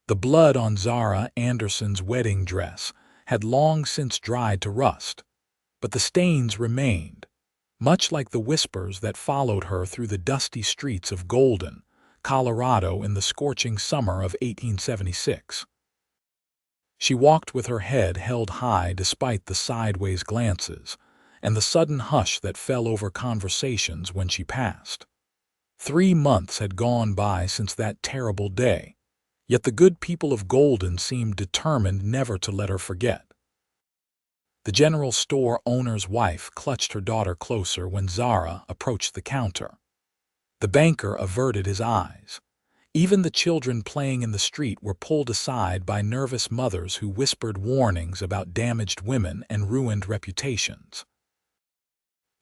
The blood on Zara Anderson's wedding dress had long since dried to rust, but the stains remained, much like the whispers that followed her through the dusty streets of Golden, Colorado in the scorching summer of 1876. She walked with her head held high despite the sideways glances and the sudden hush that fell over conversations when she passed. 3 months had gone by since that terrible day, yet the good people of Golden seemed determined never to let her forget. The general store owner's wife clutched her daughter closer when Zara approached the counter. The banker averted his eyes. Even the children playing in the street were pulled aside by nervous mothers who whispered warnings about damaged women and ruined reputations.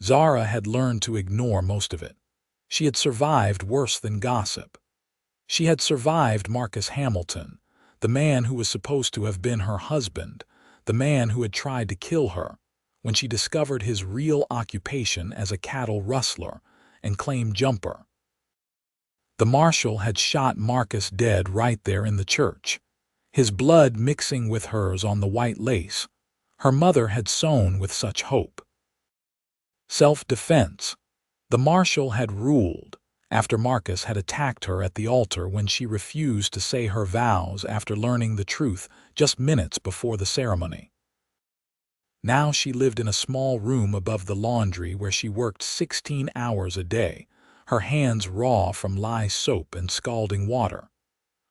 Zara had learned to ignore most of it. She had survived worse than gossip. She had survived Marcus Hamilton, the man who was supposed to have been her husband, the man who had tried to kill her, when she discovered his real occupation as a cattle rustler and claim jumper. The marshal had shot Marcus dead right there in the church, his blood mixing with hers on the white lace her mother had sewn with such hope. Self-defense. The marshal had ruled, after Marcus had attacked her at the altar when she refused to say her vows after learning the truth just minutes before the ceremony. Now she lived in a small room above the laundry where she worked 16 hours a day, her hands raw from lye soap and scalding water.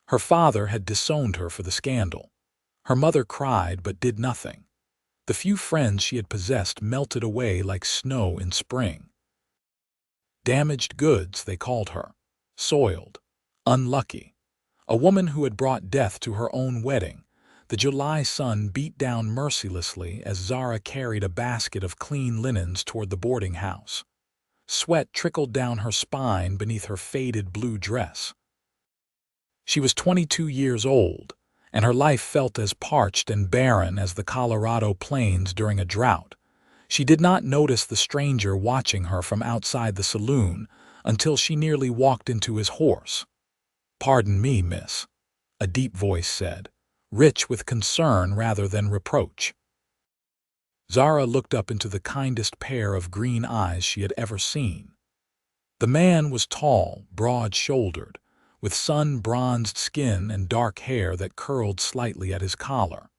Her father had disowned her for the scandal. Her mother cried but did nothing. The few friends she had possessed melted away like snow in spring. Damaged goods, they called her. Soiled. Unlucky. A woman who had brought death to her own wedding. The July sun beat down mercilessly as Zara carried a basket of clean linens toward the boarding house. Sweat trickled down her spine beneath her faded blue dress. She was 22 years old, and her life felt as parched and barren as the Colorado plains during a drought. She did not notice the stranger watching her from outside the saloon until she nearly walked into his horse. "Pardon me, miss," a deep voice said, rich with concern rather than reproach. Zara looked up into the kindest pair of green eyes she had ever seen. The man was tall, broad-shouldered, with sun-bronzed skin and dark hair that curled slightly at his collar.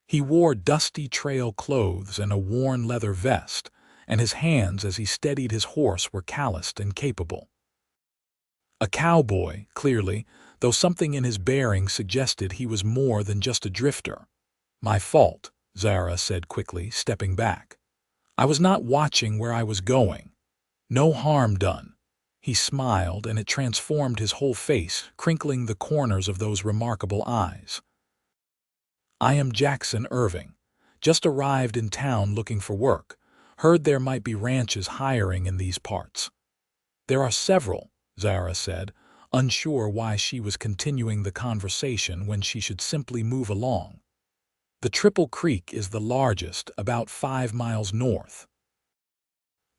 He wore dusty trail clothes and a worn leather vest, and his hands as he steadied his horse were calloused and capable. A cowboy, clearly, though something in his bearing suggested he was more than just a drifter. "My fault," Zara said quickly, stepping back. "I was not watching where I was going. No harm done." He smiled, and it transformed his whole face, crinkling the corners of those remarkable eyes. "I am Jackson Irving. Just arrived in town looking for work. Heard there might be ranches hiring in these parts." "There are several," Zara said, unsure why she was continuing the conversation when she should simply move along. "The Triple Creek is the largest, about 5 miles north.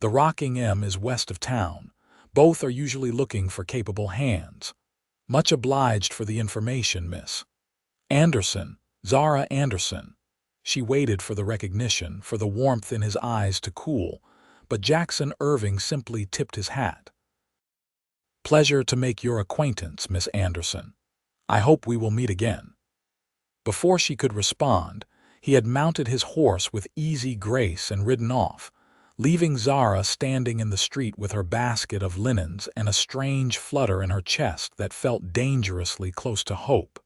The Rocking M is west of town. Both are usually looking for capable hands. Much obliged for the information, miss." "Anderson, Zara Anderson." She waited for the recognition, for the warmth in his eyes to cool, but Jackson Irving simply tipped his hat. "Pleasure to make your acquaintance, Miss Anderson. I hope we will meet again." Before she could respond, he had mounted his horse with easy grace and ridden off, leaving Zara standing in the street with her basket of linens and a strange flutter in her chest that felt dangerously close to hope.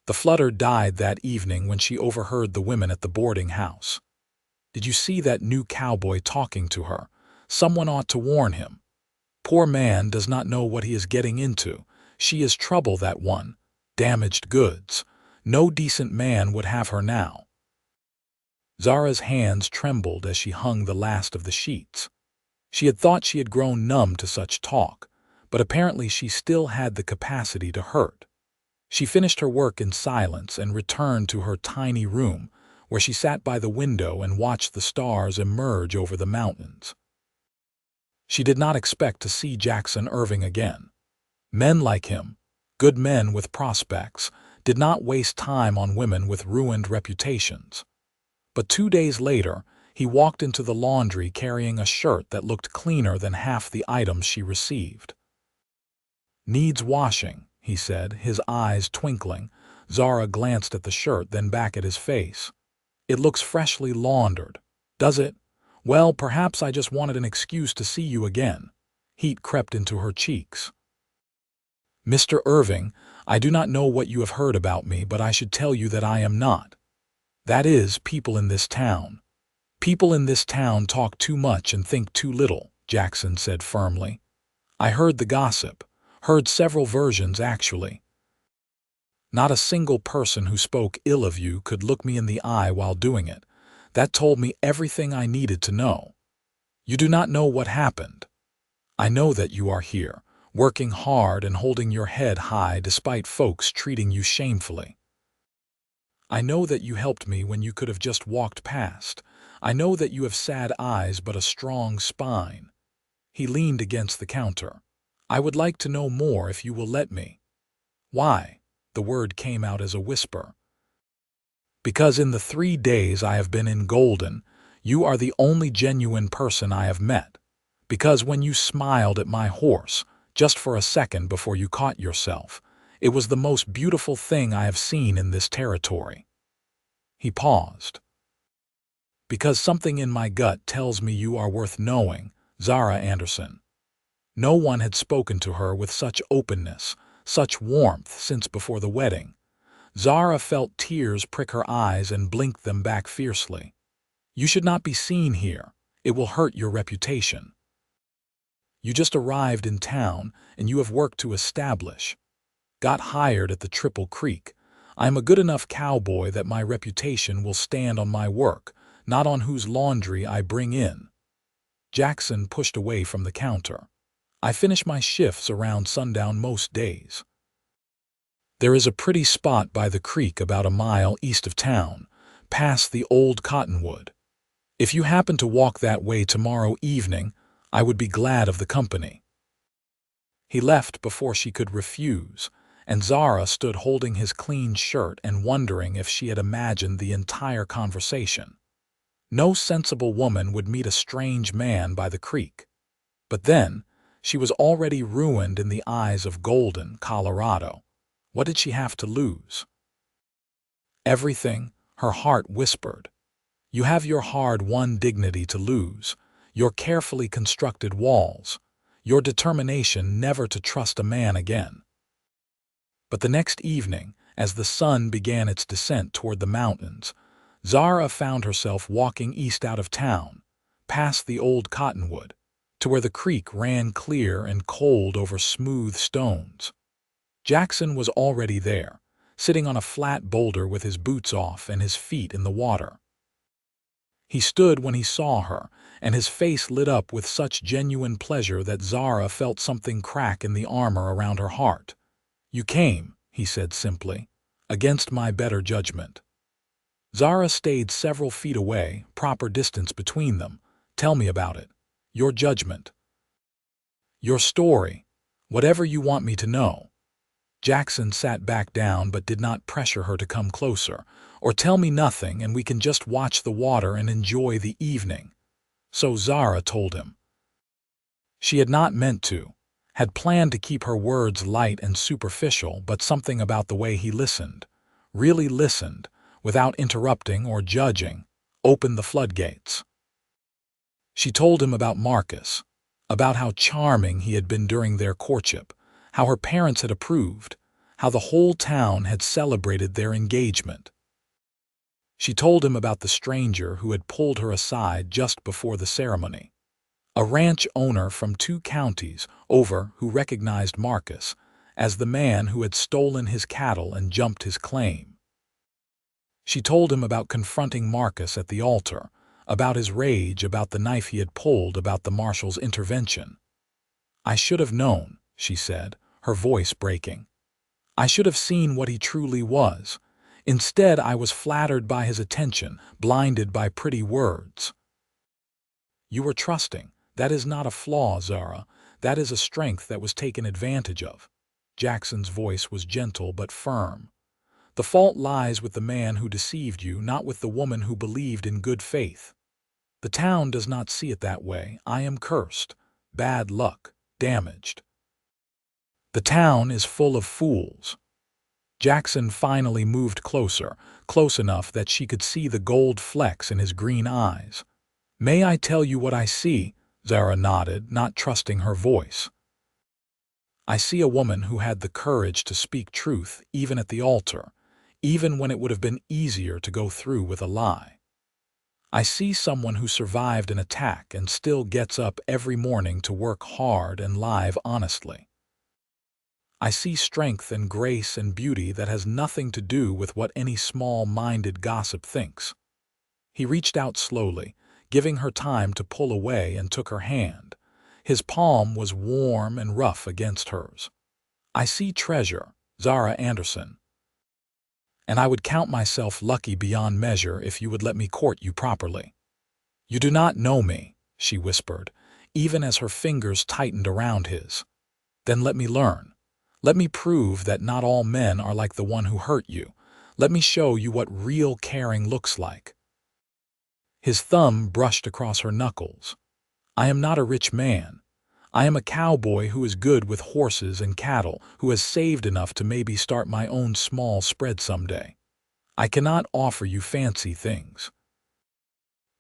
The flutter died that evening when she overheard the women at the boarding house. "Did you see that new cowboy talking to her? Someone ought to warn him. Poor man does not know what he is getting into. She is trouble, that one. Damaged goods. No decent man would have her now." Zara's hands trembled as she hung the last of the sheets. She had thought she had grown numb to such talk, but apparently she still had the capacity to hurt. She finished her work in silence and returned to her tiny room, where she sat by the window and watched the stars emerge over the mountains. She did not expect to see Jackson Irving again. Men like him, Good men with prospects did not waste time on women with ruined reputations. But 2 days later, he walked into the laundry carrying a shirt that looked cleaner than half the items she received. "Needs washing," he said, his eyes twinkling. Zara glanced at the shirt, then back at his face. "It looks freshly laundered. Does it? Well, perhaps I just wanted an excuse to see you again." Heat crept into her cheeks. "Mr. Irving, I do not know what you have heard about me, but I should tell you that I am not. That is, people in this town. People in this town talk too much and think too little," Jackson said firmly. "I heard the gossip, heard several versions actually. Not a single person who spoke ill of you could look me in the eye while doing it. That told me everything I needed to know. You do not know what happened. I know that you are here, working hard and holding your head high despite folks treating you shamefully. I know that you helped me when you could have just walked past. I know that you have sad eyes but a strong spine." He leaned against the counter. "I would like to know more if you will let me." "Why?" The word came out as a whisper. "Because in the 3 days I have been in Golden, you are the only genuine person I have met. Because when you smiled at my horse, just for a second before you caught yourself, it was the most beautiful thing I have seen in this territory." He paused. "Because something in my gut tells me you are worth knowing, Zara Anderson." No one had spoken to her with such openness, such warmth since before the wedding. Zara felt tears prick her eyes and blinked them back fiercely. "You should not be seen here. It will hurt your reputation. You just arrived in town, and you have work to establish. Got hired at the Triple Creek. I am a good enough cowboy that my reputation will stand on my work, not on whose laundry I bring in." Jackson pushed away from the counter. "I finish my shifts around sundown most days. There is a pretty spot by the creek about a mile east of town, past the old cottonwood. If you happen to walk that way tomorrow evening, I would be glad of the company." He left before she could refuse, and Zara stood holding his clean shirt and wondering if she had imagined the entire conversation. No sensible woman would meet a strange man by the creek. But then, she was already ruined in the eyes of Golden, Colorado. What did she have to lose? "Everything," her heart whispered. "You have your hard-won dignity to lose, your carefully constructed walls, your determination never to trust a man again." But the next evening, as the sun began its descent toward the mountains, Zara found herself walking east out of town, past the old cottonwood, to where the creek ran clear and cold over smooth stones. Jackson was already there, sitting on a flat boulder with his boots off and his feet in the water. He stood when he saw her, and his face lit up with such genuine pleasure that Zara felt something crack in the armor around her heart. "You came," he said simply, "against my better judgment." Zara stayed several feet away, proper distance between them. "Tell me about it. Your judgment. Your story. Whatever you want me to know." Jackson sat back down but did not pressure her to come closer. "Or tell me nothing and we can just watch the water and enjoy the evening." So Zara told him. She had not meant to, had planned to keep her words light and superficial, but something about the way he listened, really listened, without interrupting or judging, opened the floodgates. She told him about Marcus, about how charming he had been during their courtship, how her parents had approved, how the whole town had celebrated their engagement. She told him about the stranger who had pulled her aside just before the ceremony, a ranch owner from 2 counties over who recognized Marcus as the man who had stolen his cattle and jumped his claim. She told him about confronting Marcus at the altar, about his rage, about the knife he had pulled, about the marshal's intervention. "I should have known," she said, her voice breaking. "I should have seen what he truly was. Instead, I was flattered by his attention, blinded by pretty words." "You were trusting. That is not a flaw, Zara. That is a strength that was taken advantage of." Jackson's voice was gentle but firm. "The fault lies with the man who deceived you, not with the woman who believed in good faith. The town does not see it that way. I am cursed, bad luck, damaged. The town is full of fools." Jackson finally moved closer, close enough that she could see the gold flecks in his green eyes. "May I tell you what I see?" Zara nodded, not trusting her voice. "I see a woman who had the courage to speak truth, even at the altar, even when it would have been easier to go through with a lie. I see someone who survived an attack and still gets up every morning to work hard and live honestly. I see strength and grace and beauty that has nothing to do with what any small-minded gossip thinks." He reached out slowly, giving her time to pull away, and took her hand. His palm was warm and rough against hers. "I see treasure, Zara Anderson, and I would count myself lucky beyond measure if you would let me court you properly." "You do not know me," she whispered, even as her fingers tightened around his. "Then let me learn. Let me prove that not all men are like the one who hurt you. Let me show you what real caring looks like." His thumb brushed across her knuckles. "I am not a rich man. I am a cowboy who is good with horses and cattle, who has saved enough to maybe start my own small spread someday. I cannot offer you fancy things.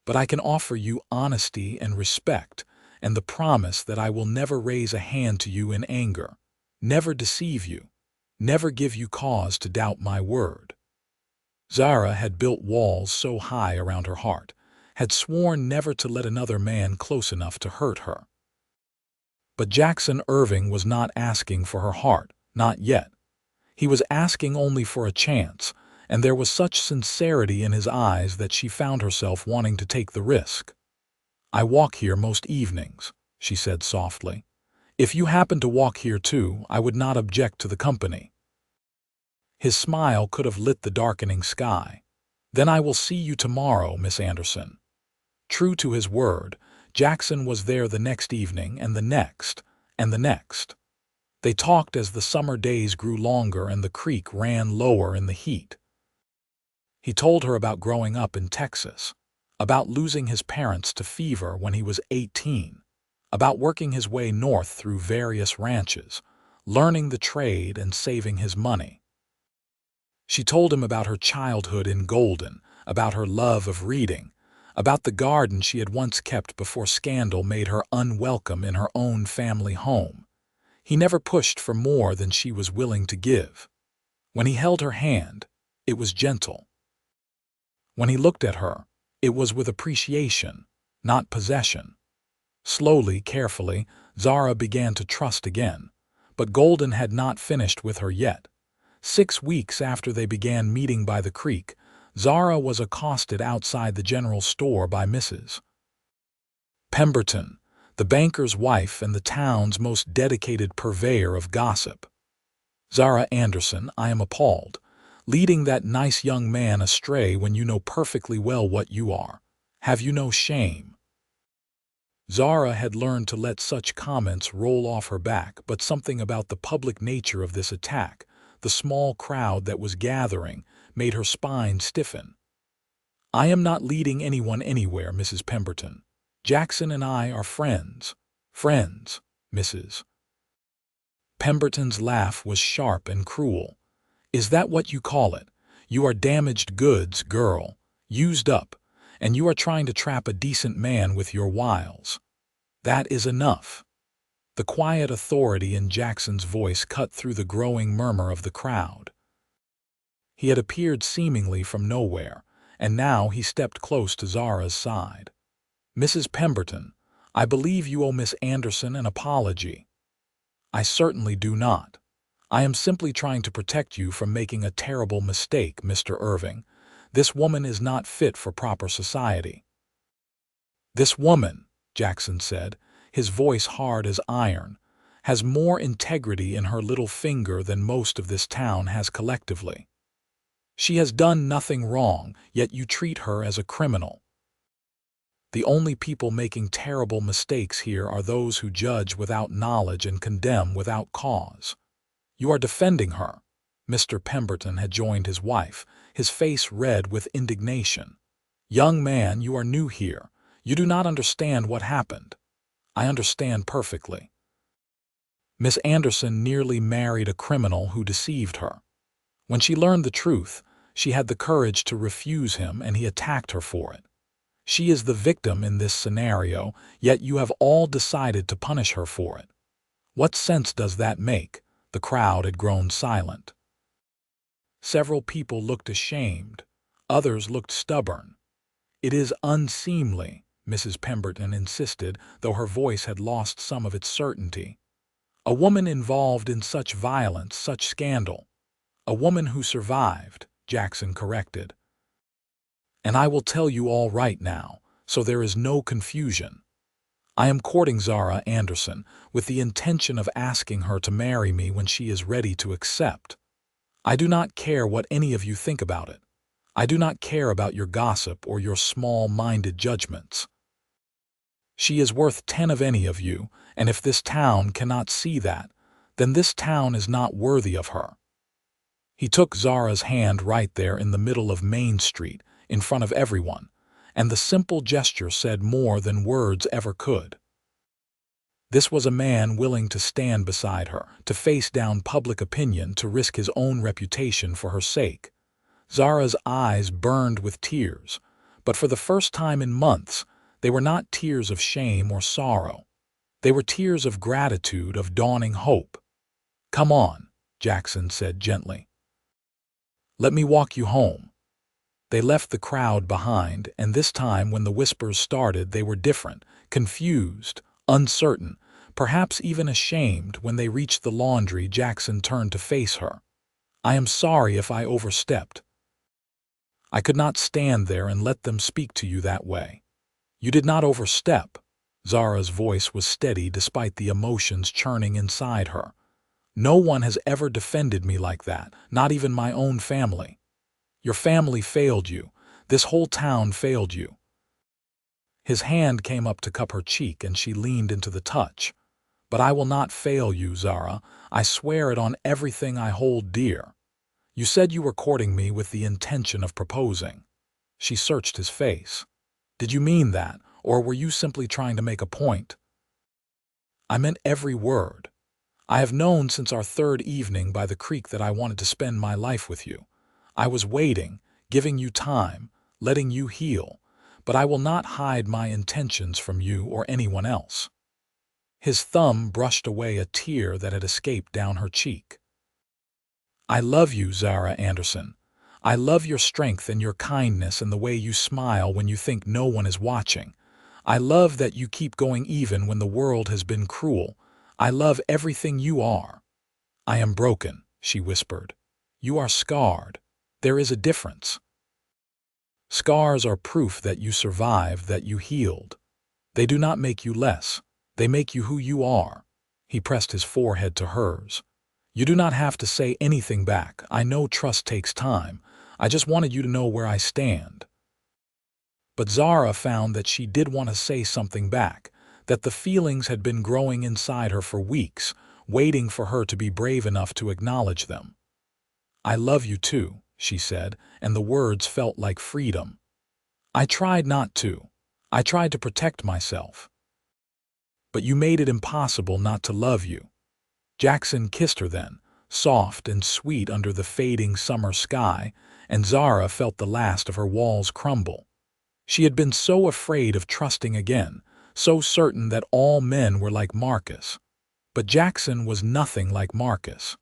But I can offer you honesty and respect, and the promise that I will never raise a hand to you in anger, never deceive you, never give you cause to doubt my word." Zara had built walls so high around her heart, had sworn never to let another man close enough to hurt her. But Jackson Irving was not asking for her heart, not yet. He was asking only for a chance, and there was such sincerity in his eyes that she found herself wanting to take the risk. "I walk here most evenings," she said softly. "If you happen to walk here too, I would not object to the company." His smile could have lit the darkening sky. "Then I will see you tomorrow, Miss Anderson." True to his word, Jackson was there the next evening, and the next, and the next. They talked as the summer days grew longer and the creek ran lower in the heat. He told her about growing up in Texas, about losing his parents to fever when he was 18, about working his way north through various ranches, learning the trade and saving his money. She told him about her childhood in Golden, about her love of reading, about the garden she had once kept before scandal made her unwelcome in her own family home. He never pushed for more than she was willing to give. When he held her hand, it was gentle. When he looked at her, it was with appreciation, not possession. Slowly, carefully, Zara began to trust again. But Golden had not finished with her yet. 6 weeks after they began meeting by the creek, Zara was accosted outside the general store by Mrs. Pemberton, the banker's wife and the town's most dedicated purveyor of gossip. "Zara Anderson, I am appalled. Leading that nice young man astray when you know perfectly well what you are. Have you no shame?" Zara had learned to let such comments roll off her back, but something about the public nature of this attack, the small crowd that was gathering, made her spine stiffen. "I am not leading anyone anywhere, Mrs. Pemberton. Jackson and I are friends. Friends, Mrs. Pemberton's laugh was sharp and cruel. "Is that what you call it? You are damaged goods, girl, used up, and you are trying to trap a decent man with your wiles. That is enough." The quiet authority in Jackson's voice cut through the growing murmur of the crowd. He had appeared seemingly from nowhere, and now he stepped close to Zara's side. "Mrs. Pemberton, I believe you owe Miss Anderson an apology." "I certainly do not. I am simply trying to protect you from making a terrible mistake, Mr. Irving. This woman is not fit for proper society." "This woman," Jackson said, his voice hard as iron, "has more integrity in her little finger than most of this town has collectively. She has done nothing wrong, yet you treat her as a criminal. The only people making terrible mistakes here are those who judge without knowledge and condemn without cause. You are defending her." Mr. Pemberton had joined his wife, his face red with indignation. "Young man, you are new here. You do not understand what happened." "I understand perfectly. Miss Anderson nearly married a criminal who deceived her. When she learned the truth, she had the courage to refuse him, and he attacked her for it. She is the victim in this scenario, yet you have all decided to punish her for it. What sense does that make?" The crowd had grown silent. Several people looked ashamed. Others looked stubborn. "It is unseemly," Mrs. Pemberton insisted, though her voice had lost some of its certainty. "A woman involved in such violence, such scandal." "A woman who survived," Jackson corrected. "And I will tell you all right now, so there is no confusion. I am courting Zara Anderson with the intention of asking her to marry me when she is ready to accept. I do not care what any of you think about it. I do not care about your gossip or your small-minded judgments. She is worth 10 of any of you, and if this town cannot see that, then this town is not worthy of her." He took Zara's hand right there in the middle of Main Street, in front of everyone, and the simple gesture said more than words ever could. This was a man willing to stand beside her, to face down public opinion, to risk his own reputation for her sake. Zara's eyes burned with tears, but for the first time in months, they were not tears of shame or sorrow. They were tears of gratitude, of dawning hope. "Come on," Jackson said gently. "Let me walk you home." They left the crowd behind, and this time when the whispers started, they were different, confused, uncertain, perhaps even ashamed. When they reached the laundry, Jackson turned to face her. "I am sorry if I overstepped. I could not stand there and let them speak to you that way." "You did not overstep." Zara's voice was steady despite the emotions churning inside her. "No one has ever defended me like that, not even my own family. Your family failed you. This whole town failed you." His hand came up to cup her cheek, and she leaned into the touch. "But I will not fail you, Zara. I swear it on everything I hold dear. You said you were courting me with the intention of proposing." She searched his face. "Did you mean that, or were you simply trying to make a point?" "I meant every word. I have known since our third evening by the creek that I wanted to spend my life with you. I was waiting, giving you time, letting you heal, but I will not hide my intentions from you or anyone else." His thumb brushed away a tear that had escaped down her cheek. "I love you, Zara Anderson. I love your strength and your kindness and the way you smile when you think no one is watching. I love that you keep going even when the world has been cruel. I love everything you are." "I am broken," she whispered. "You are scarred. There is a difference. Scars are proof that you survived, that you healed. They do not make you less. They make you who you are." He pressed his forehead to hers. "You do not have to say anything back. I know trust takes time. I just wanted you to know where I stand." But Zara found that she did want to say something back, that the feelings had been growing inside her for weeks, waiting for her to be brave enough to acknowledge them. "I love you too," she said, and the words felt like freedom. "I tried not to. I tried to protect myself. But you made it impossible not to love you." Jackson kissed her then, soft and sweet under the fading summer sky, and Zara felt the last of her walls crumble. She had been so afraid of trusting again, so certain that all men were like Marcus. But Jackson was nothing like Marcus.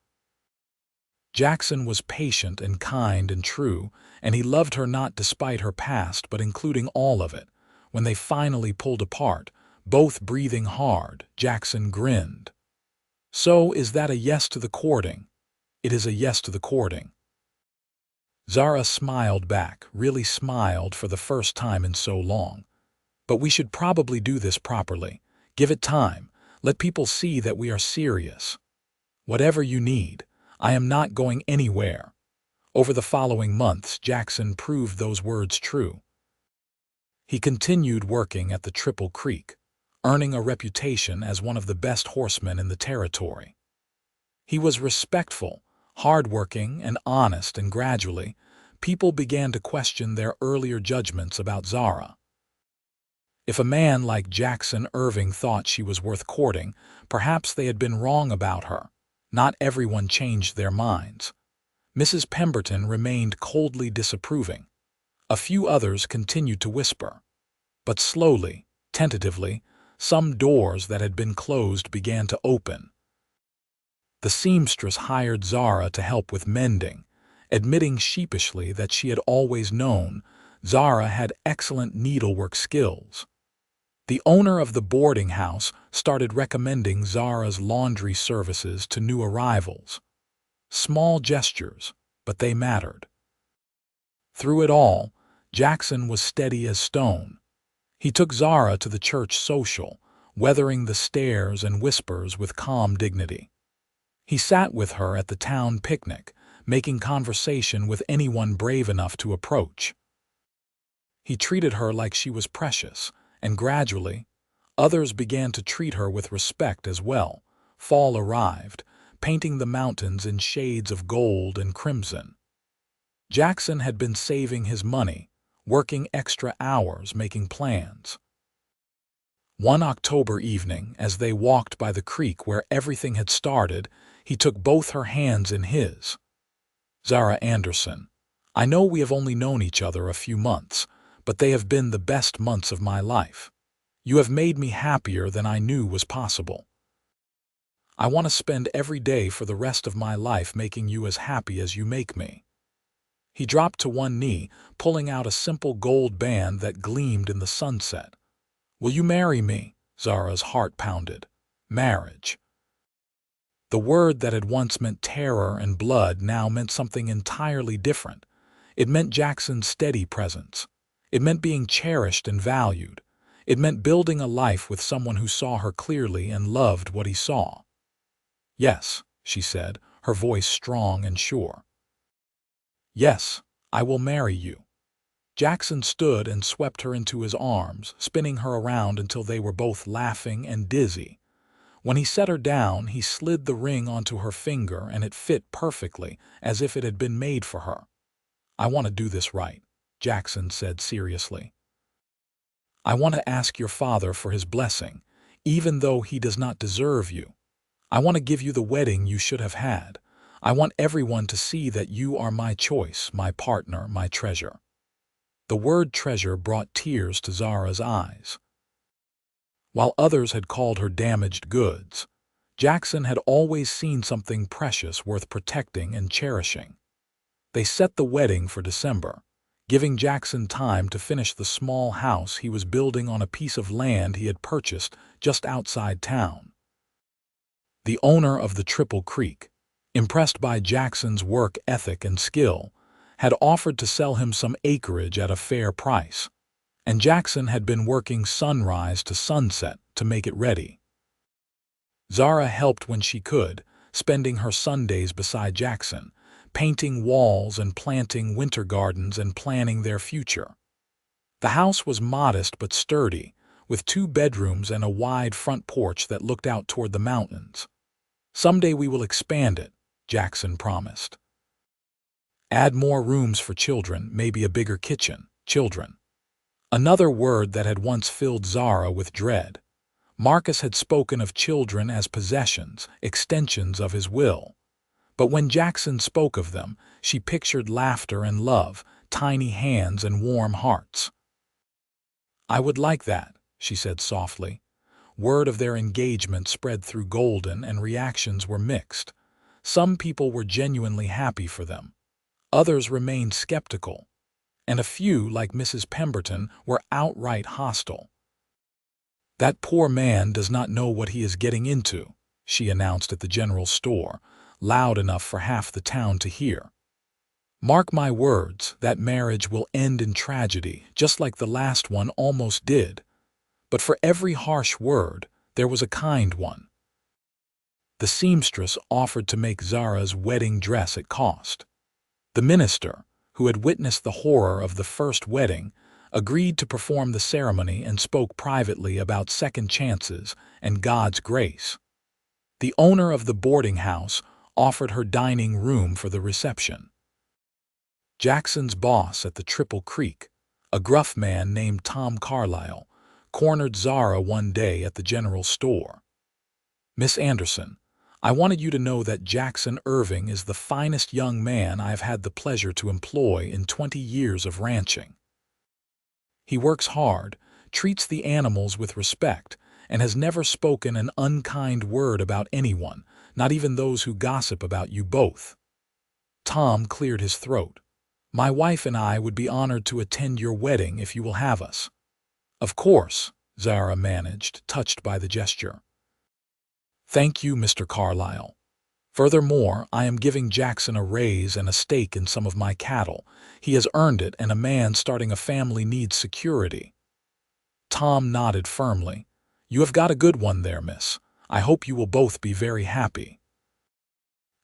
Jackson was patient and kind and true, and he loved her not despite her past but including all of it. When they finally pulled apart, both breathing hard, Jackson grinned. "So is that a yes to the courting?" "It is a yes to the courting." Zara smiled back, really smiled for the first time in so long. "But we should probably do this properly. Give it time. Let people see that we are serious. Whatever you need. I am not going anywhere." Over the following months, Jackson proved those words true. He continued working at the Triple Creek, earning a reputation as one of the best horsemen in the territory. He was respectful, hardworking, and honest, and gradually, people began to question their earlier judgments about Zara. If a man like Jackson Irving thought she was worth courting, perhaps they had been wrong about her. Not everyone changed their minds. Mrs. Pemberton remained coldly disapproving. A few others continued to whisper. But slowly, tentatively, some doors that had been closed began to open. The seamstress hired Zara to help with mending, admitting sheepishly that she had always known Zara had excellent needlework skills. The owner of the boarding house started recommending Zara's laundry services to new arrivals. Small gestures, but they mattered. Through it all, Jackson was steady as stone. He took Zara to the church social, weathering the stares and whispers with calm dignity. He sat with her at the town picnic, making conversation with anyone brave enough to approach. He treated her like she was precious, and gradually, others began to treat her with respect as well. Fall arrived, painting the mountains in shades of gold and crimson. Jackson had been saving his money, working extra hours, making plans. One October evening, as they walked by the creek where everything had started, he took both her hands in his. "Zara Anderson, I know we have only known each other a few months, but they have been the best months of my life. You have made me happier than I knew was possible. I want to spend every day for the rest of my life making you as happy as you make me." He dropped to one knee, pulling out a simple gold band that gleamed in the sunset. "Will you marry me?" Zara's heart pounded. Marriage. The word that had once meant terror and blood now meant something entirely different. It meant Jackson's steady presence. It meant being cherished and valued. It meant building a life with someone who saw her clearly and loved what he saw. "Yes," she said, her voice strong and sure. "Yes, I will marry you." Jackson stood and swept her into his arms, spinning her around until they were both laughing and dizzy. When he set her down, he slid the ring onto her finger, and it fit perfectly, as if it had been made for her. "I want to do this right," Jackson said seriously. "I want to ask your father for his blessing, even though he does not deserve you. I want to give you the wedding you should have had. I want everyone to see that you are my choice, my partner, my treasure." The word treasure brought tears to Zara's eyes. While others had called her damaged goods, Jackson had always seen something precious worth protecting and cherishing. They set the wedding for December, giving Jackson time to finish the small house he was building on a piece of land he had purchased just outside town. The owner of the Triple Creek, impressed by Jackson's work ethic and skill, had offered to sell him some acreage at a fair price, and Jackson had been working sunrise to sunset to make it ready. Zara helped when she could, spending her Sundays beside Jackson, painting walls and planting winter gardens and planning their future. The house was modest but sturdy, with 2 bedrooms and a wide front porch that looked out toward the mountains. "Someday we will expand it," Jackson promised. "Add more rooms for children, maybe a bigger kitchen." Children. Another word that had once filled Zara with dread. Marcus had spoken of children as possessions, extensions of his will. But when Jackson spoke of them, she pictured laughter and love, tiny hands and warm hearts. "I would like that," she said softly. Word of their engagement spread through Golden, and reactions were mixed. Some people were genuinely happy for them. Others remained skeptical. And a few, like Mrs. Pemberton, were outright hostile. "That poor man does not know what he is getting into," she announced at the general store, loud enough for half the town to hear. "Mark my words, that marriage will end in tragedy, just like the last one almost did." But for every harsh word, there was a kind one. The seamstress offered to make Zara's wedding dress at cost. The minister, who had witnessed the horror of the first wedding, agreed to perform the ceremony and spoke privately about second chances and God's grace. The owner of the boarding house offered her dining room for the reception. Jackson's boss at the Triple Creek, a gruff man named Tom Carlyle, cornered Zara one day at the general store. "Miss Anderson, I wanted you to know that Jackson Irving is the finest young man I have had the pleasure to employ in 20 years of ranching. He works hard, treats the animals with respect, and has never spoken an unkind word about anyone, not even those who gossip about you both." Tom cleared his throat. "My wife and I would be honored to attend your wedding if you will have us." "Of course," Zara managed, touched by the gesture. "Thank you, Mr. Carlyle. Furthermore, I am giving Jackson a raise and a stake in some of my cattle. He has earned it, and a man starting a family needs security." Tom nodded firmly. "You have got a good one there, miss. I hope you will both be very happy."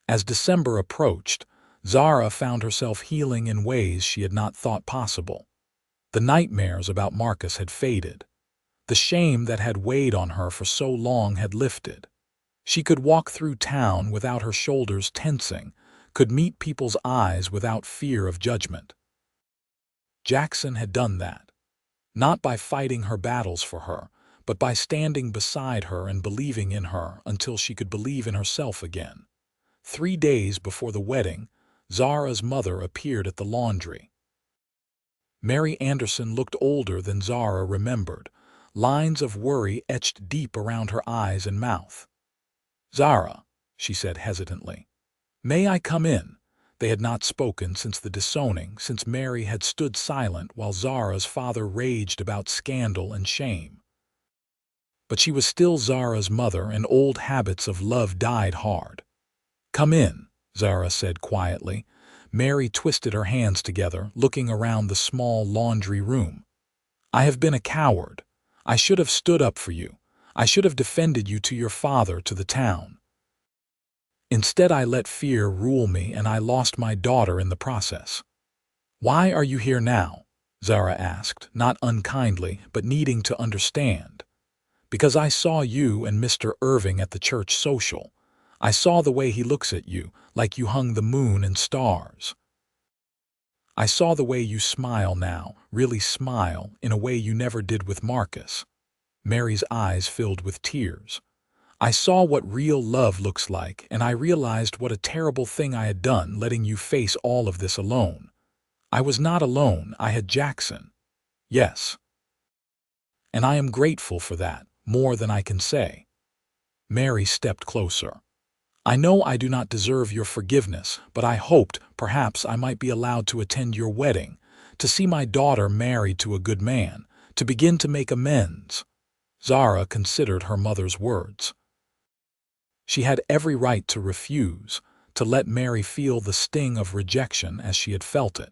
As December approached, Zara found herself healing in ways she had not thought possible. The nightmares about Marcus had faded. The shame that had weighed on her for so long had lifted. She could walk through town without her shoulders tensing, could meet people's eyes without fear of judgment. Jackson had done that, not by fighting her battles for her, but by standing beside her and believing in her until she could believe in herself again. 3 days before the wedding, Zara's mother appeared at the laundry. Mary Anderson looked older than Zara remembered, lines of worry etched deep around her eyes and mouth. "Zara," she said hesitantly, "may I come in?" They had not spoken since the disowning, since Mary had stood silent while Zara's father raged about scandal and shame. But she was still Zara's mother, and old habits of love died hard. "Come in," Zara said quietly. Mary twisted her hands together, looking around the small laundry room. "I have been a coward. I should have stood up for you. I should have defended you to your father, to the town. Instead, I let fear rule me, and I lost my daughter in the process." "Why are you here now?" Zara asked, not unkindly, but needing to understand. "Because I saw you and Mr. Irving at the church social. I saw the way he looks at you, like you hung the moon and stars. I saw the way you smile now, really smile, in a way you never did with Marcus." Mary's eyes filled with tears. "I saw what real love looks like, and I realized what a terrible thing I had done, letting you face all of this alone. I was not alone, I had Jackson. Yes. And I am grateful for that, more than I can say." Mary stepped closer. "I know I do not deserve your forgiveness, but I hoped perhaps I might be allowed to attend your wedding, to see my daughter married to a good man, to begin to make amends." Zara considered her mother's words. She had every right to refuse, to let Mary feel the sting of rejection as she had felt it.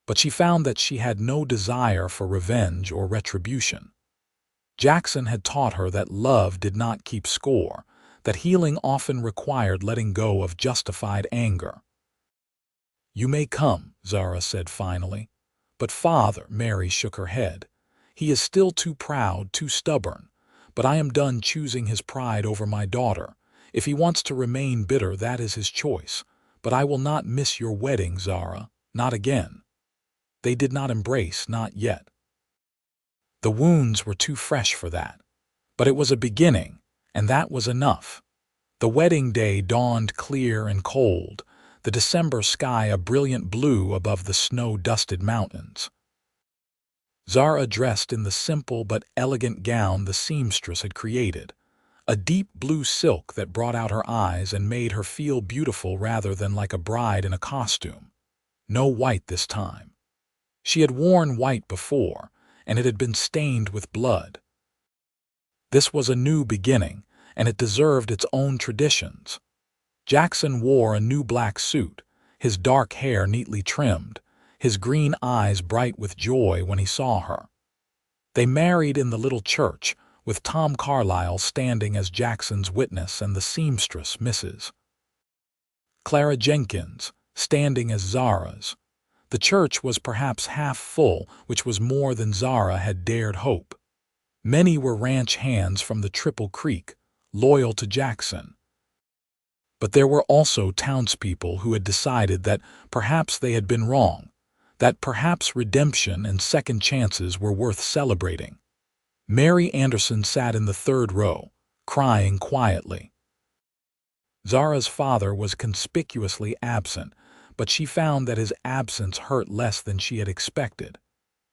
But she found that she had no desire for revenge or retribution. Jackson had taught her that love did not keep score, that healing often required letting go of justified anger. "You may come," Zara said finally. "But father," Mary shook her head. "He is still too proud, too stubborn. But I am done choosing his pride over my daughter. If he wants to remain bitter, that is his choice. But I will not miss your wedding, Zara, not again." They did not embrace, not yet. The wounds were too fresh for that. But it was a beginning, and that was enough. The wedding day dawned clear and cold, the December sky a brilliant blue above the snow-dusted mountains. Zara dressed in the simple but elegant gown the seamstress had created, a deep blue silk that brought out her eyes and made her feel beautiful rather than like a bride in a costume. No white this time. She had worn white before, and it had been stained with blood. This was a new beginning, and it deserved its own traditions. Jackson wore a new black suit, his dark hair neatly trimmed, his green eyes bright with joy when he saw her. They married in the little church, with Tom Carlyle standing as Jackson's witness and the seamstress, Mrs. Clara Jenkins, standing as Zara's. The church was perhaps half full, which was more than Zara had dared hope. Many were ranch hands from the Triple Creek, loyal to Jackson. But there were also townspeople who had decided that perhaps they had been wrong, that perhaps redemption and second chances were worth celebrating. Mary Anderson sat in the third row, crying quietly. Zara's father was conspicuously absent, but she found that his absence hurt less than she had expected.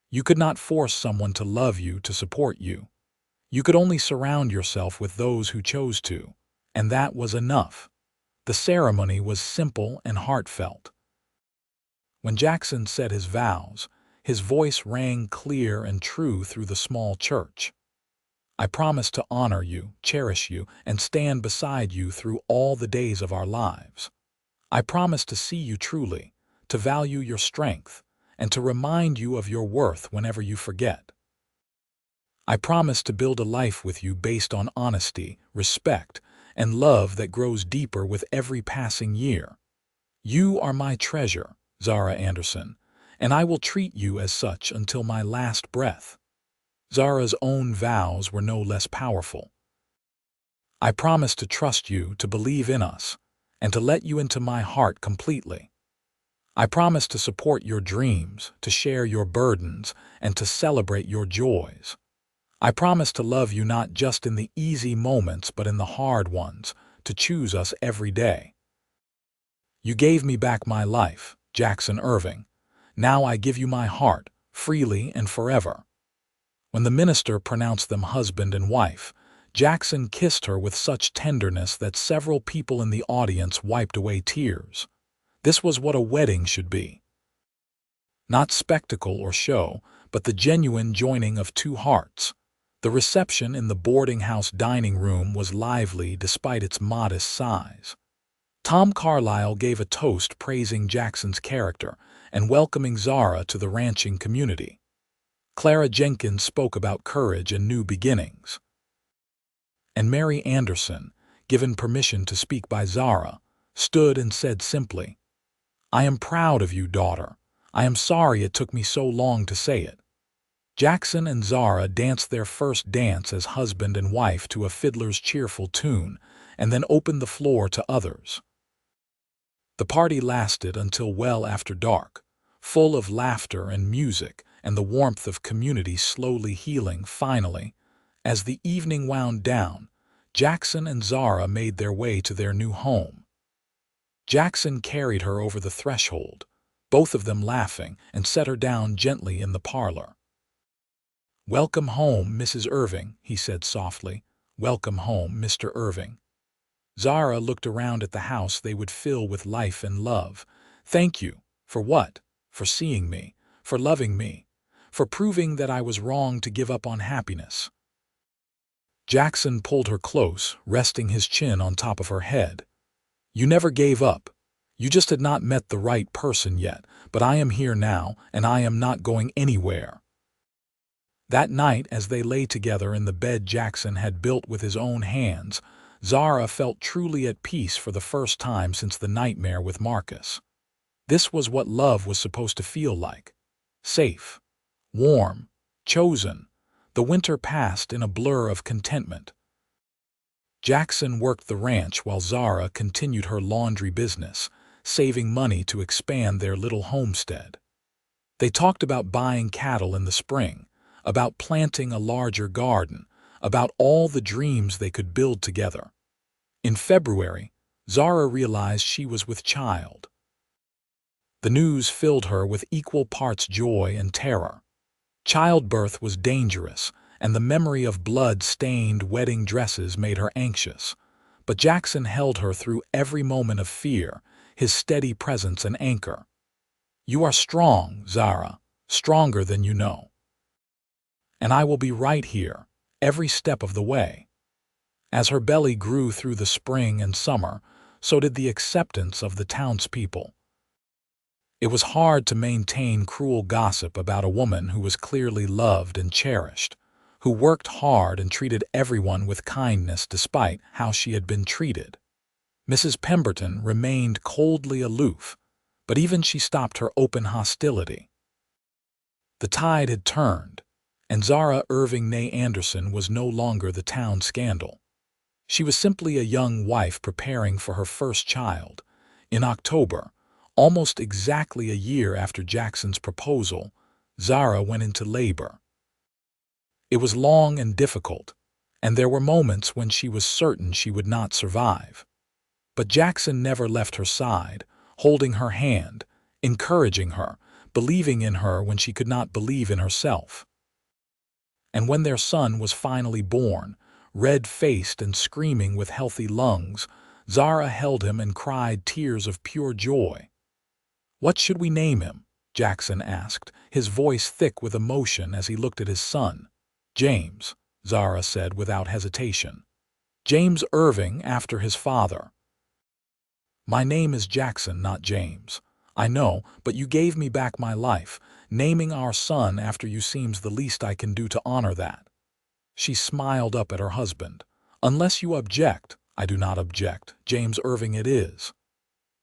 You could not force someone to love you, to support you. You could only surround yourself with those who chose to, and that was enough. The ceremony was simple and heartfelt. When Jackson said his vows, his voice rang clear and true through the small church. I promise to honor you, cherish you, and stand beside you through all the days of our lives. I promise to see you truly, to value your strength, and to remind you of your worth whenever you forget. I promise to build a life with you based on honesty, respect, and love that grows deeper with every passing year. You are my treasure, Zara Anderson, and I will treat you as such until my last breath. Zara's own vows were no less powerful. I promise to trust you, to believe in us, and to let you into my heart completely. I promise to support your dreams, to share your burdens, and to celebrate your joys. I promise to love you not just in the easy moments but in the hard ones, to choose us every day. You gave me back my life, Jackson Irving. Now I give you my heart, freely and forever. When the minister pronounced them husband and wife, Jackson kissed her with such tenderness that several people in the audience wiped away tears. This was what a wedding should be. Not spectacle or show, but the genuine joining of two hearts. The reception in the boarding house dining room was lively despite its modest size. Tom Carlyle gave a toast praising Jackson's character and welcoming Zara to the ranching community. Clara Jenkins spoke about courage and new beginnings. And Mary Anderson, given permission to speak by Zara, stood and said simply, I am proud of you, daughter. I am sorry it took me so long to say it. Jackson and Zara danced their first dance as husband and wife to a fiddler's cheerful tune, and then opened the floor to others. The party lasted until well after dark, full of laughter and music and the warmth of community slowly healing. Finally, as the evening wound down, Jackson and Zara made their way to their new home. Jackson carried her over the threshold, both of them laughing, and set her down gently in the parlor. Welcome home, Mrs. Irving, he said softly. Welcome home, Mr. Irving. Zara looked around at the house they would fill with life and love. Thank you. For what? For seeing me, for loving me, for proving that I was wrong to give up on happiness. Jackson pulled her close, resting his chin on top of her head. You never gave up. You just had not met the right person yet, but I am here now, and I am not going anywhere. That night, as they lay together in the bed Jackson had built with his own hands, Zara felt truly at peace for the first time since the nightmare with Marcus. This was what love was supposed to feel like. Safe, warm, chosen. The winter passed in a blur of contentment. Jackson worked the ranch while Zara continued her laundry business, saving money to expand their little homestead. They talked about buying cattle in the spring, about planting a larger garden, about all the dreams they could build together. In February, Zara realized she was with child. The news filled her with equal parts joy and terror. Childbirth was dangerous, and the memory of blood-stained wedding dresses made her anxious. But Jackson held her through every moment of fear, his steady presence an anchor. You are strong, Zara, stronger than you know. And I will be right here, every step of the way. As her belly grew through the spring and summer, so did the acceptance of the townspeople. It was hard to maintain cruel gossip about a woman who was clearly loved and cherished, who worked hard and treated everyone with kindness despite how she had been treated. Mrs. Pemberton remained coldly aloof, but even she stopped her open hostility. The tide had turned, and Zara Irving née Anderson was no longer the town scandal. She was simply a young wife preparing for her first child. In October, almost exactly a year after Jackson's proposal, Zara went into labor. It was long and difficult, and there were moments when she was certain she would not survive. But Jackson never left her side, holding her hand, encouraging her, believing in her when she could not believe in herself. And when their son was finally born, red-faced and screaming with healthy lungs, Zara held him and cried tears of pure joy. "What should we name him?" Jackson asked, his voice thick with emotion as he looked at his son. "James," Zara said without hesitation. "James Irving, after his father." "My name is Jackson, not James. I know, but you gave me back my life. Naming our son after you seems the least I can do to honor that." She smiled up at her husband. "Unless you object." "I do not object. James Irving it is."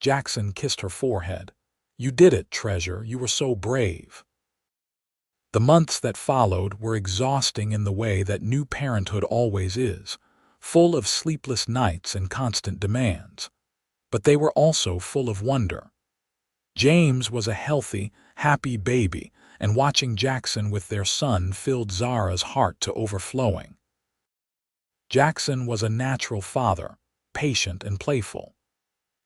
Jackson kissed her forehead. "You did it, treasure. You were so brave." The months that followed were exhausting in the way that new parenthood always is, full of sleepless nights and constant demands. But they were also full of wonder. James was a healthy, happy baby, and watching Jackson with their son filled Zara's heart to overflowing. Jackson was a natural father, patient and playful.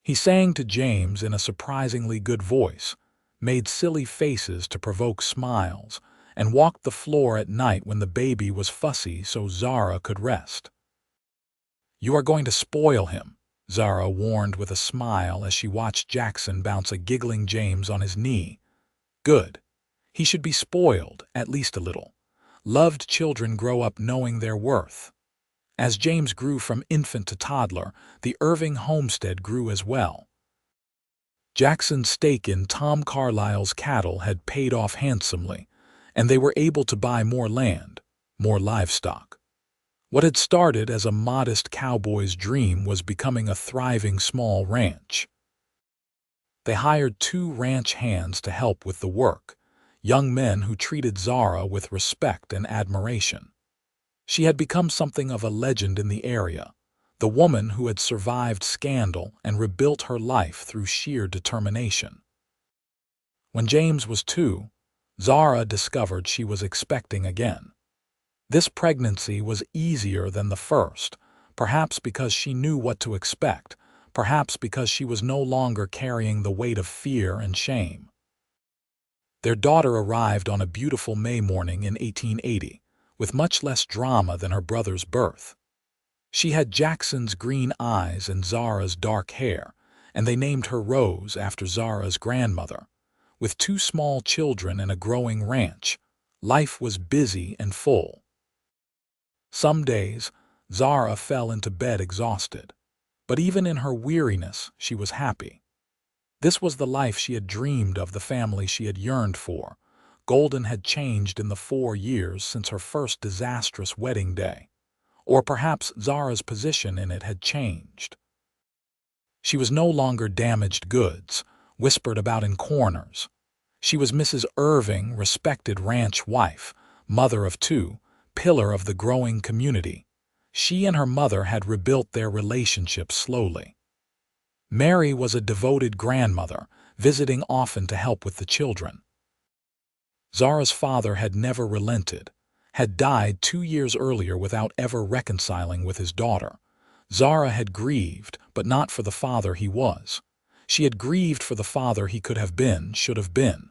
He sang to James in a surprisingly good voice, made silly faces to provoke smiles, and walked the floor at night when the baby was fussy so Zara could rest. "You are going to spoil him," Zara warned with a smile as she watched Jackson bounce a giggling James on his knee. "Good. He should be spoiled, at least a little. Loved children grow up knowing their worth." As James grew from infant to toddler, the Irving homestead grew as well. Jackson's stake in Tom Carlyle's cattle had paid off handsomely, and they were able to buy more land, more livestock. What had started as a modest cowboy's dream was becoming a thriving small ranch. They hired 2 ranch hands to help with the work, young men who treated Zara with respect and admiration. She had become something of a legend in the area, the woman who had survived scandal and rebuilt her life through sheer determination. When James was 2, Zara discovered she was expecting again. This pregnancy was easier than the first, perhaps because she knew what to expect, perhaps because she was no longer carrying the weight of fear and shame. Their daughter arrived on a beautiful May morning in 1880, with much less drama than her brother's birth. She had Jackson's green eyes and Zara's dark hair, and they named her Rose after Zara's grandmother. With 2 small children and a growing ranch, life was busy and full. Some days, Zara fell into bed exhausted, but even in her weariness, she was happy. This was the life she had dreamed of, the family she had yearned for. Golden had changed in the 4 years since her first disastrous wedding day. Or perhaps Zara's position in it had changed. She was no longer damaged goods, whispered about in corners. She was Mrs. Irving, respected ranch wife, mother of 2, pillar of the growing community. She and her mother had rebuilt their relationship slowly. Mary was a devoted grandmother, visiting often to help with the children. Zara's father had never relented, had died 2 years earlier without ever reconciling with his daughter. Zara had grieved, but not for the father he was. She had grieved for the father he could have been, should have been.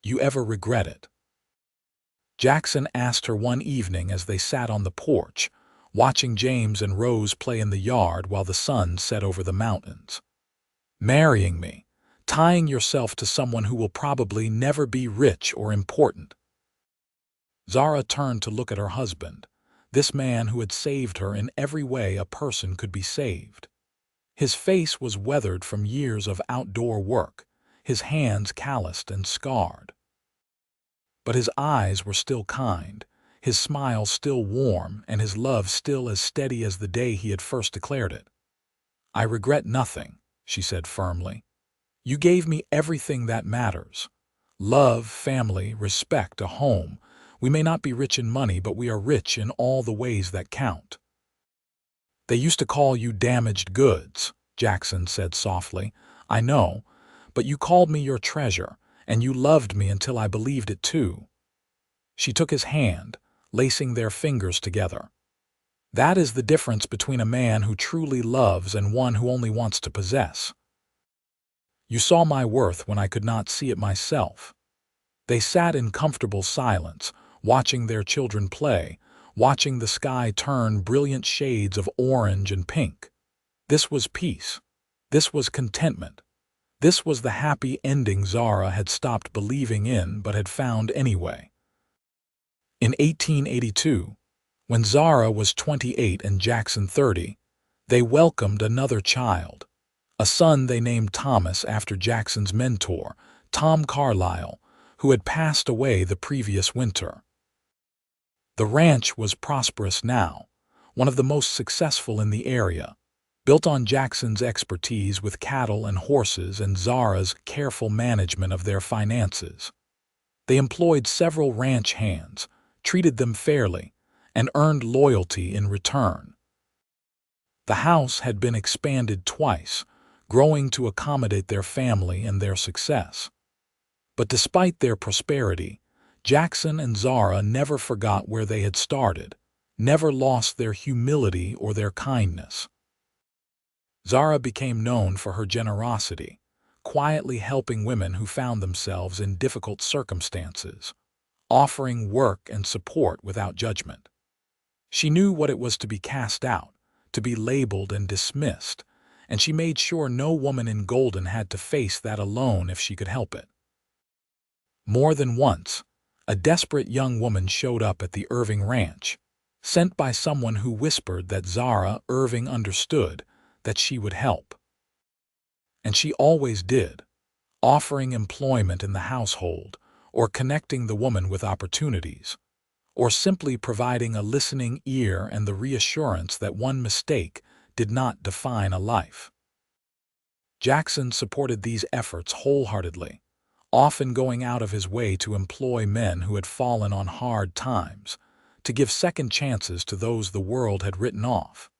"You ever regret it?" Jackson asked her one evening as they sat on the porch, watching James and Rose play in the yard while the sun set over the mountains. "Marrying me, tying yourself to someone who will probably never be rich or important." Zara turned to look at her husband, this man who had saved her in every way a person could be saved. His face was weathered from years of outdoor work, his hands calloused and scarred. But his eyes were still kind, his smile still warm, and his love still as steady as the day he had first declared it. "I regret nothing," she said firmly. "You gave me everything that matters. Love, family, respect, a home. We may not be rich in money, but we are rich in all the ways that count." They used to call you damaged goods, Jackson said softly. I know, but you called me your treasure, and you loved me until I believed it too. She took his hand, lacing their fingers together. That is the difference between a man who truly loves and one who only wants to possess. You saw my worth when I could not see it myself. They sat in comfortable silence, watching their children play, watching the sky turn brilliant shades of orange and pink. This was peace. This was contentment. This was the happy ending Zara had stopped believing in but had found anyway. In 1882, when Zara was 28 and Jackson 30, they welcomed another child, a son they named Thomas after Jackson's mentor, Tom Carlyle, who had passed away the previous winter. The ranch was prosperous now, one of the most successful in the area, built on Jackson's expertise with cattle and horses and Zara's careful management of their finances. They employed several ranch hands, treated them fairly, and earned loyalty in return. The house had been expanded twice, growing to accommodate their family and their success. But despite their prosperity, Jackson and Zara never forgot where they had started, never lost their humility or their kindness. Zara became known for her generosity, quietly helping women who found themselves in difficult circumstances, offering work and support without judgment. She knew what it was to be cast out, to be labeled and dismissed, and she made sure no woman in Golden had to face that alone if she could help it. More than once, a desperate young woman showed up at the Irving ranch, sent by someone who whispered that Zara Irving understood, that she would help. And she always did, offering employment in the household, or connecting the woman with opportunities, or simply providing a listening ear and the reassurance that one mistake did not define a life. Jackson supported these efforts wholeheartedly, often going out of his way to employ men who had fallen on hard times, to give second chances to those the world had written off.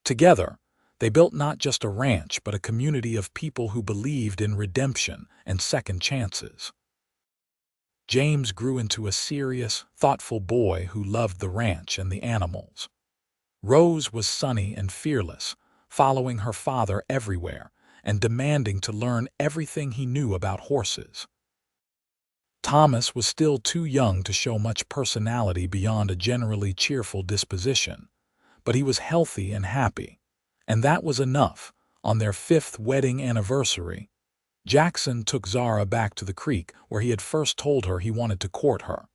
Together, they built not just a ranch but a community of people who believed in redemption and second chances. James grew into a serious, thoughtful boy who loved the ranch and the animals. Rose was sunny and fearless, following her father everywhere and demanding to learn everything he knew about horses. Thomas was still too young to show much personality beyond a generally cheerful disposition, but he was healthy and happy, and that was enough. On their 5th wedding anniversary, Jackson took Zara back to the creek where he had first told her he wanted to court her.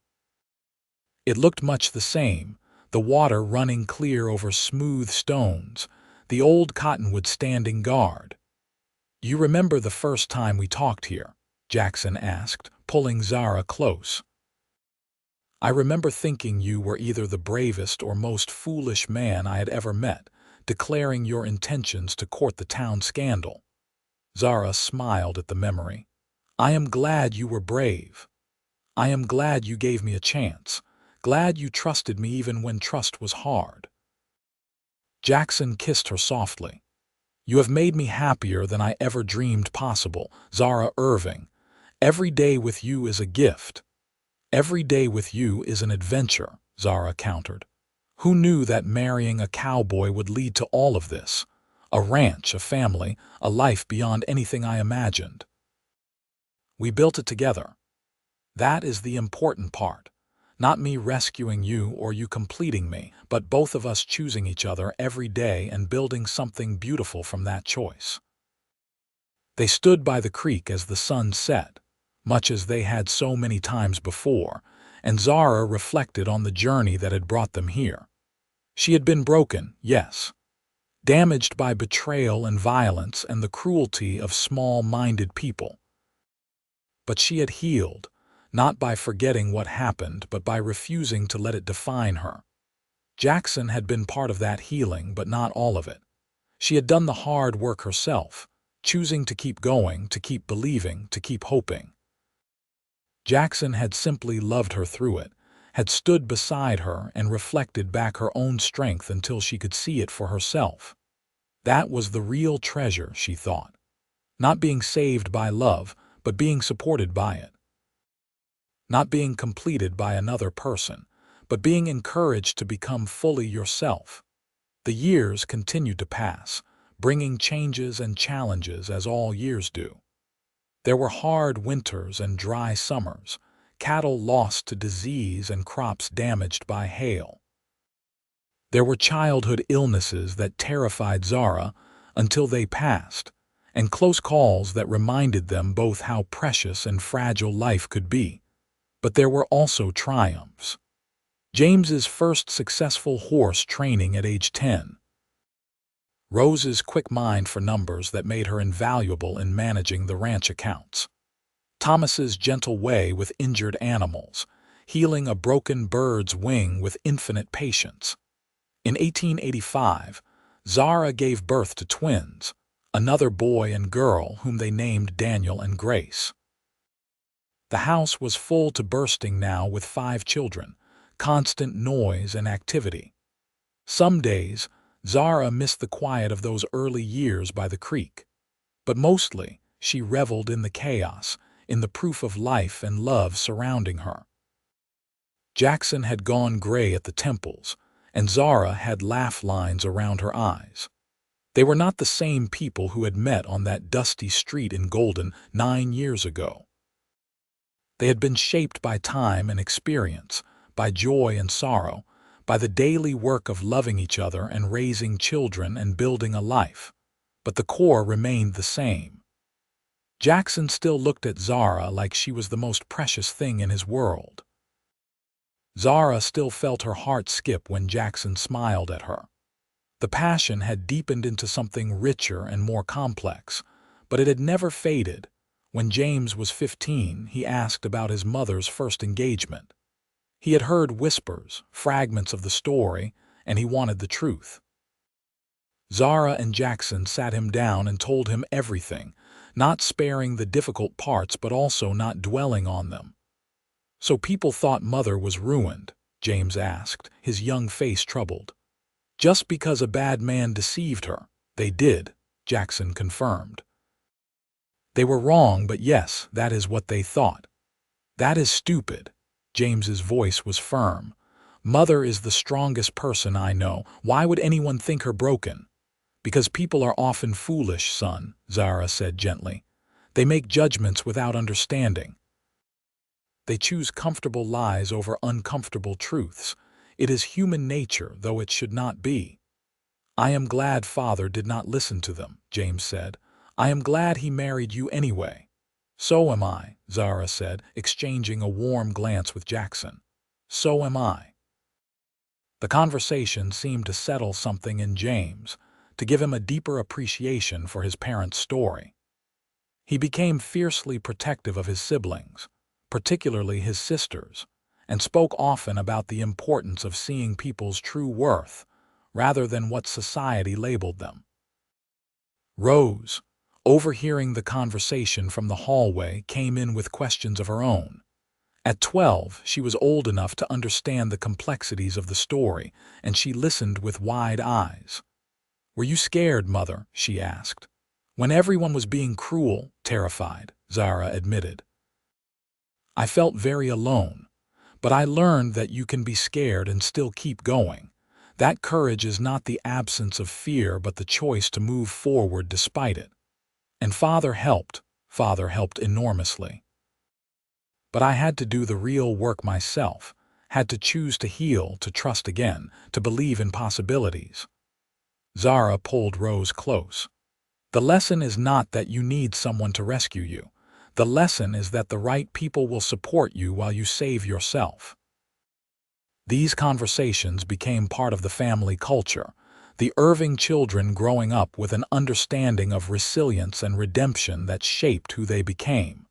It looked much the same, the water running clear over smooth stones, the old cottonwood standing guard. You remember the first time we talked here? Jackson asked, pulling Zara close. I remember thinking you were either the bravest or most foolish man I had ever met, declaring your intentions to court the town scandal. Zara smiled at the memory. I am glad you were brave. I am glad you gave me a chance, glad you trusted me even when trust was hard. Jackson kissed her softly. You have made me happier than I ever dreamed possible, Zara Irving. Every day with you is a gift. Every day with you is an adventure, Zara countered. Who knew that marrying a cowboy would lead to all of this? A ranch, a family, a life beyond anything I imagined. We built it together. That is the important part. Not me rescuing you or you completing me, but both of us choosing each other every day and building something beautiful from that choice. They stood by the creek as the sun set, much as they had so many times before, and Zara reflected on the journey that had brought them here. She had been broken, yes, damaged by betrayal and violence and the cruelty of small-minded people. But she had healed, not by forgetting what happened, but by refusing to let it define her. Jackson had been part of that healing, but not all of it. She had done the hard work herself, choosing to keep going, to keep believing, to keep hoping. Jackson had simply loved her through it, had stood beside her and reflected back her own strength until she could see it for herself. That was the real treasure, she thought. Not being saved by love, but being supported by it. Not being completed by another person, but being encouraged to become fully yourself. The years continued to pass, bringing changes and challenges as all years do. There were hard winters and dry summers, cattle lost to disease and crops damaged by hail. There were childhood illnesses that terrified Zara until they passed, and close calls that reminded them both how precious and fragile life could be. But there were also triumphs. James's first successful horse training at age 10. Rose's quick mind for numbers that made her invaluable in managing the ranch accounts. Thomas's gentle way with injured animals, healing a broken bird's wing with infinite patience. In 1885, Zara gave birth to twins, another boy and girl whom they named Daniel and Grace. The house was full to bursting now with 5 children, constant noise and activity. Some days, Zara missed the quiet of those early years by the creek, but mostly she reveled in the chaos, in the proof of life and love surrounding her. Jackson had gone gray at the temples, and Zara had laugh lines around her eyes. They were not the same people who had met on that dusty street in Golden 9 years ago. They had been shaped by time and experience, by joy and sorrow, by the daily work of loving each other and raising children and building a life. But the core remained the same. Jackson still looked at Zara like she was the most precious thing in his world. Zara still felt her heart skip when Jackson smiled at her. The passion had deepened into something richer and more complex, but it had never faded. When James was 15, he asked about his mother's first engagement. He had heard whispers, fragments of the story, and he wanted the truth. Zara and Jackson sat him down and told him everything, not sparing the difficult parts but also not dwelling on them. "So people thought Mother was ruined?" James asked, his young face troubled. "Just because a bad man deceived her?" "They did," Jackson confirmed. "They were wrong, but yes, that is what they thought." "That is stupid." James's voice was firm. "Mother is the strongest person I know. Why would anyone think her broken?" "Because people are often foolish, son," Zara said gently. "They make judgments without understanding. They choose comfortable lies over uncomfortable truths. It is human nature, though it should not be." "I am glad Father did not listen to them," James said. "I am glad he married you anyway." "So am I," Zara said, exchanging a warm glance with Jackson. "So am I." The conversation seemed to settle something in James, to give him a deeper appreciation for his parents' story. He became fiercely protective of his siblings, particularly his sisters, and spoke often about the importance of seeing people's true worth, rather than what society labeled them. Rose, overhearing the conversation from the hallway, came in with questions of her own. At 12, she was old enough to understand the complexities of the story, and she listened with wide eyes. "Were you scared, Mother?" she asked. "When everyone was being cruel, terrified," Zara admitted. "I felt very alone, but I learned that you can be scared and still keep going. That courage is not the absence of fear but the choice to move forward despite it. And Father helped enormously. But I had to do the real work myself, had to choose to heal, to trust again, to believe in possibilities." Zara pulled Rose close. "The lesson is not that you need someone to rescue you. The lesson is that the right people will support you while you save yourself." These conversations became part of the family culture, the Irving children growing up with an understanding of resilience and redemption that shaped who they became.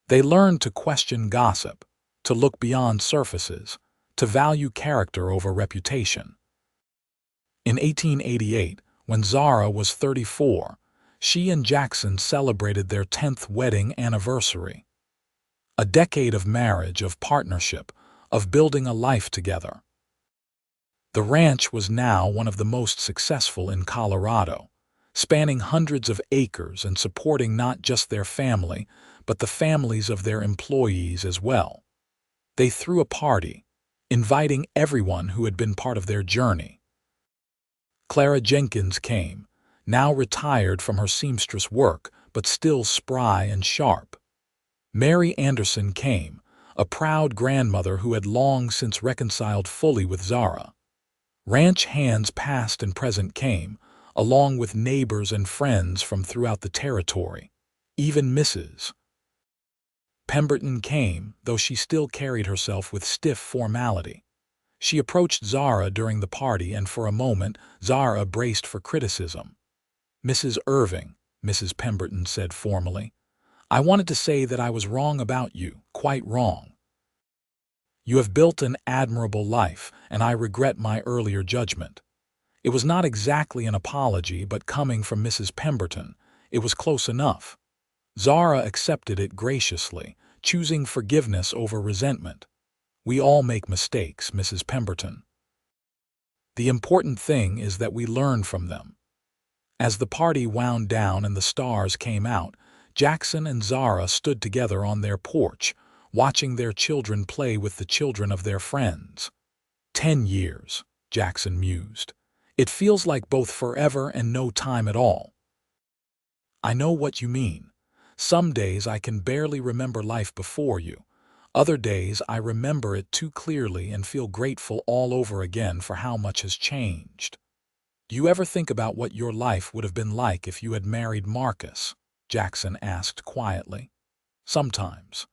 They learned to question gossip, to look beyond surfaces, to value character over reputation. In 1888, when Zara was 34, she and Jackson celebrated their 10th wedding anniversary. A decade of marriage, of partnership, of building a life together. The ranch was now one of the most successful in Colorado, spanning hundreds of acres and supporting not just their family, but the families of their employees as well. They threw a party, inviting everyone who had been part of their journey. Clara Jenkins came, now retired from her seamstress work, but still spry and sharp. Mary Anderson came, a proud grandmother who had long since reconciled fully with Zara. Ranch hands past and present came, along with neighbors and friends from throughout the territory. Even Mrs. Pemberton came, though she still carried herself with stiff formality. She approached Zara during the party, and for a moment Zara braced for criticism. "Mrs. Irving," Mrs. Pemberton said formally, "I wanted to say that I was wrong about you, quite wrong. You have built an admirable life, and I regret my earlier judgment." It was not exactly an apology, but coming from Mrs. Pemberton, it was close enough. Zara accepted it graciously, choosing forgiveness over resentment. "We all make mistakes, Mrs. Pemberton. The important thing is that we learn from them." As the party wound down and the stars came out, Jackson and Zara stood together on their porch, watching their children play with the children of their friends. 10 years, Jackson mused. It feels like both forever and no time at all. "I know what you mean. Some days I can barely remember life before you. Other days I remember it too clearly and feel grateful all over again for how much has changed." "Do you ever think about what your life would have been like if you had married Marcus?" Jackson asked quietly. "Sometimes."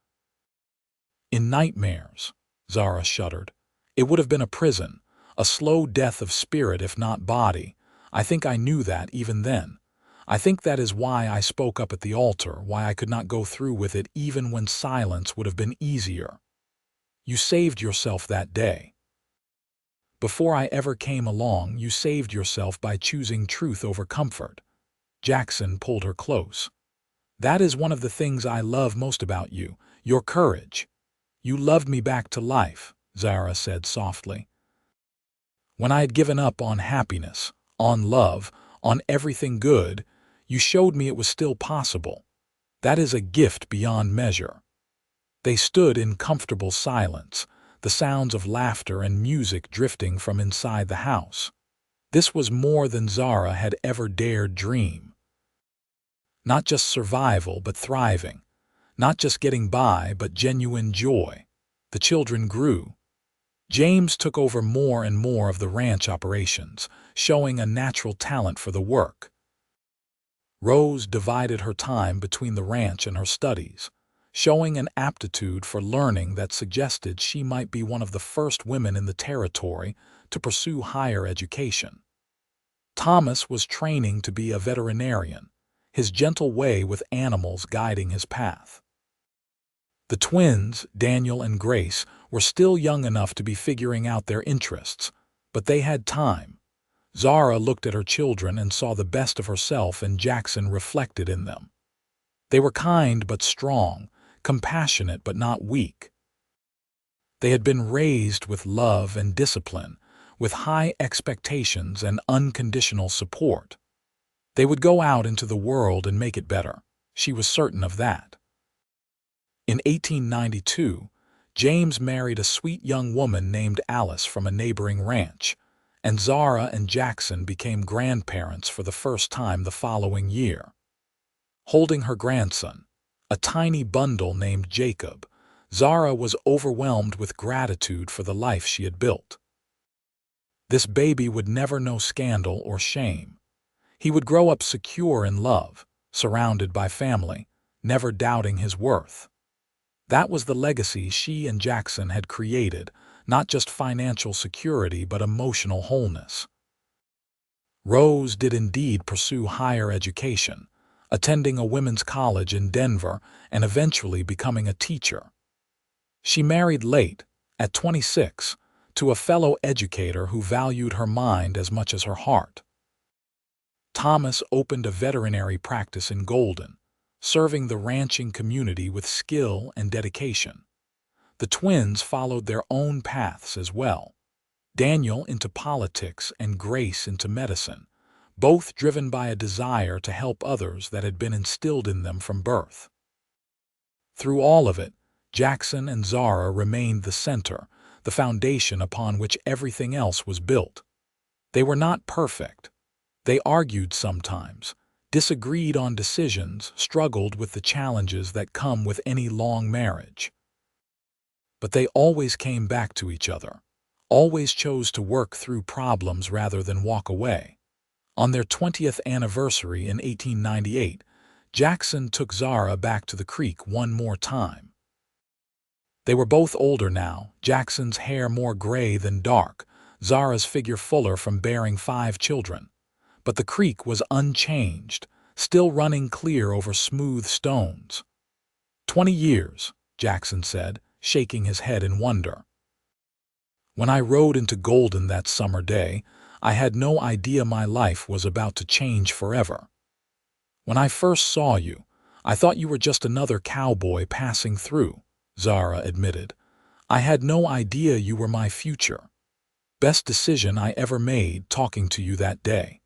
"In nightmares," Zara shuddered. "It would have been a prison, a slow death of spirit if not body. I think I knew that even then. I think that is why I spoke up at the altar, why I could not go through with it even when silence would have been easier. You saved yourself that day. Before I ever came along, you saved yourself by choosing truth over comfort." Jackson pulled her close. "That is one of the things I love most about you, your courage. You loved me back to life," Zara said softly. "When I had given up on happiness, on love, on everything good, you showed me it was still possible. That is a gift beyond measure." They stood in comfortable silence, the sounds of laughter and music drifting from inside the house. This was more than Zara had ever dared dream. Not just survival, but thriving. Not just getting by, but genuine joy. The children grew. James took over more and more of the ranch operations, showing a natural talent for the work. Rose divided her time between the ranch and her studies, showing an aptitude for learning that suggested she might be one of the first women in the territory to pursue higher education. Thomas was training to be a veterinarian, his gentle way with animals guiding his path. The twins, Daniel and Grace, were still young enough to be figuring out their interests, but they had time. Zara looked at her children and saw the best of herself and Jackson reflected in them. They were kind but strong, compassionate but not weak. They had been raised with love and discipline, with high expectations and unconditional support. They would go out into the world and make it better. She was certain of that. In 1892, James married a sweet young woman named Alice from a neighboring ranch, and Zara and Jackson became grandparents for the first time the following year. Holding her grandson, a tiny bundle named Jacob, Zara was overwhelmed with gratitude for the life she had built. This baby would never know scandal or shame. He would grow up secure in love, surrounded by family, never doubting his worth. That was the legacy she and Jackson had created, not just financial security but emotional wholeness. Rose did indeed pursue higher education, attending a women's college in Denver and eventually becoming a teacher. She married late, at 26, to a fellow educator who valued her mind as much as her heart. Thomas opened a veterinary practice in Golden, serving the ranching community with skill and dedication. The twins followed their own paths as well. Daniel into politics and Grace into medicine, both driven by a desire to help others that had been instilled in them from birth. Through all of it, Jackson and Zara remained the center, the foundation upon which everything else was built. They were not perfect. They argued sometimes, disagreed on decisions, struggled with the challenges that come with any long marriage. But they always came back to each other, always chose to work through problems rather than walk away. On their 20th anniversary in 1898, Jackson took Zara back to the creek one more time. They were both older now, Jackson's hair more gray than dark, Zara's figure fuller from bearing 5 children. But the creek was unchanged, still running clear over smooth stones. 20 years, Jackson said, shaking his head in wonder. When I rode into Golden that summer day, I had no idea my life was about to change forever. When I first saw you, I thought you were just another cowboy passing through, Zara admitted. I had no idea you were my future. Best decision I ever made talking to you that day.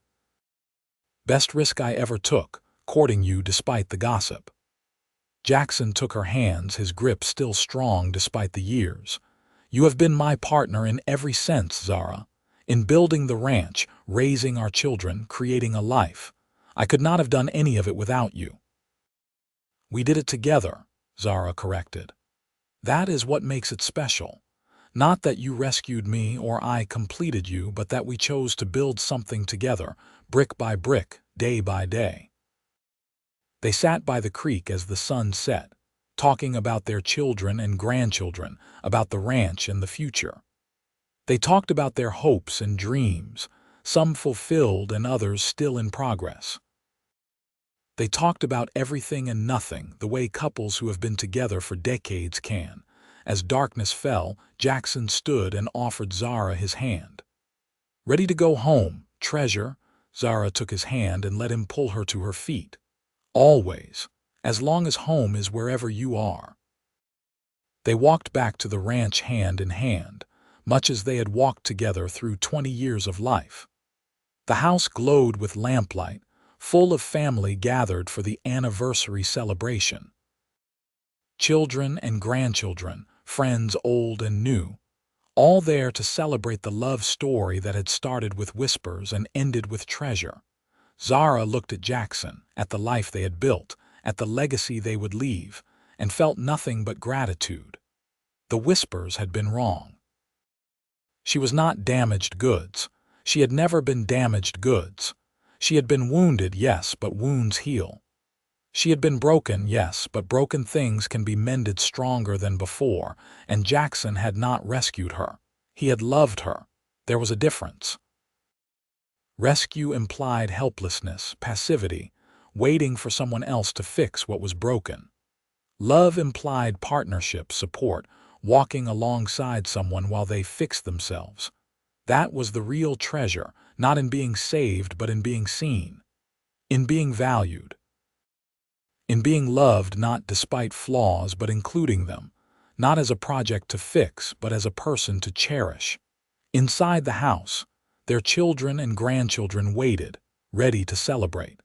Best risk I ever took, courting you despite the gossip. Jackson took her hands, his grip still strong despite the years. You have been my partner in every sense, Zara. In building the ranch, raising our children, creating a life. I could not have done any of it without you. We did it together, Zara corrected. That is what makes it special. Not that you rescued me or I completed you, but that we chose to build something together, brick by brick, day by day. They sat by the creek as the sun set, talking about their children and grandchildren, about the ranch and the future. They talked about their hopes and dreams, some fulfilled and others still in progress. They talked about everything and nothing, the way couples who have been together for decades can. As darkness fell, Jackson stood and offered Zara his hand. Ready to go home, treasure? Zara took his hand and let him pull her to her feet. Always, as long as home is wherever you are. They walked back to the ranch hand in hand, much as they had walked together through 20 years of life. The house glowed with lamplight, full of family gathered for the anniversary celebration. Children and grandchildren, friends old and new, all there to celebrate the love story that had started with whispers and ended with treasure. Zara looked at Jackson, at the life they had built, at the legacy they would leave, and felt nothing but gratitude. The whispers had been wrong. She was not damaged goods. She had never been damaged goods. She had been wounded, yes, but wounds heal. She had been broken, yes, but broken things can be mended stronger than before, and Jackson had not rescued her. He had loved her. There was a difference. Rescue implied helplessness, passivity, waiting for someone else to fix what was broken. Love implied partnership, support, walking alongside someone while they fixed themselves. That was the real treasure, not in being saved but in being seen, in being valued, in being loved not despite flaws but including them, not as a project to fix but as a person to cherish. Inside the house, their children and grandchildren waited, ready to celebrate.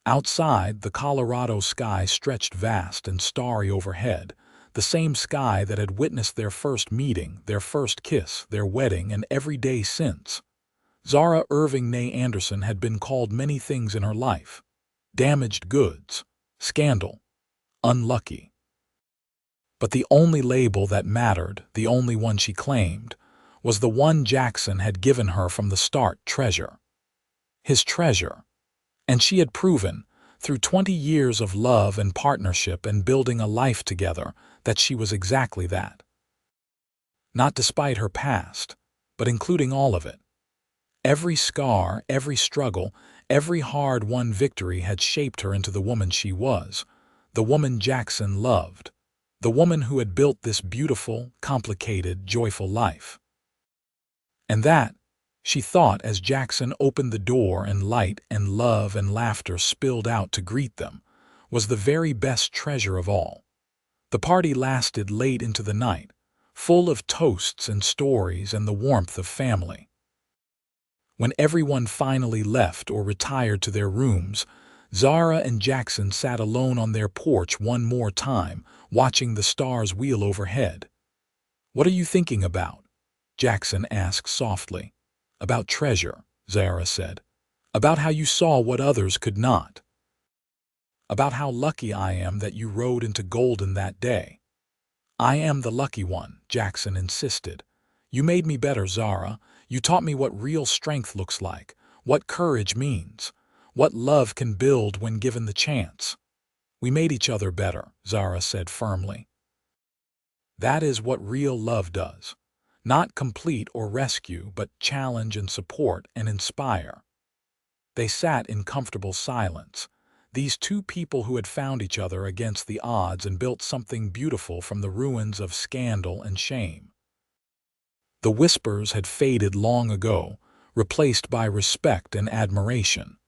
Outside, the Colorado sky stretched vast and starry overhead, the same sky that had witnessed their first meeting, their first kiss, their wedding, and every day since. Zara Irving Anderson had been called many things in her life. Damaged goods, scandal, unlucky. But the only label that mattered, the only one she claimed, was the one Jackson had given her from the start, treasure. His treasure. And she had proven, through 20 years of love and partnership and building a life together, that she was exactly that. Not despite her past, but including all of it. Every scar, every struggle, every hard-won victory had shaped her into the woman she was, the woman Jackson loved, the woman who had built this beautiful, complicated, joyful life. And that, she thought as Jackson opened the door and light and love and laughter spilled out to greet them, was the very best treasure of all. The party lasted late into the night, full of toasts and stories and the warmth of family. When everyone finally left or retired to their rooms, Zara and Jackson sat alone on their porch one more time, watching the stars wheel overhead. "What are you thinking about?" Jackson asked softly. "About treasure," Zara said. "About how you saw what others could not. About how lucky I am that you rode into Golden that day." "I am the lucky one," Jackson insisted. "You made me better, Zara. You taught me what real strength looks like, what courage means, what love can build when given the chance." "We made each other better," Zara said firmly. "That is what real love does. Not complete or rescue, but challenge and support and inspire." They sat in comfortable silence, these two people who had found each other against the odds and built something beautiful from the ruins of scandal and shame. The whispers had faded long ago, replaced by respect and admiration.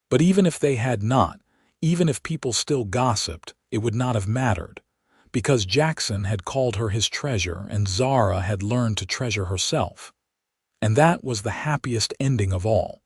But even if they had not, even if people still gossiped, it would not have mattered, because Jackson had called her his treasure and Zara had learned to treasure herself. And that was the happiest ending of all.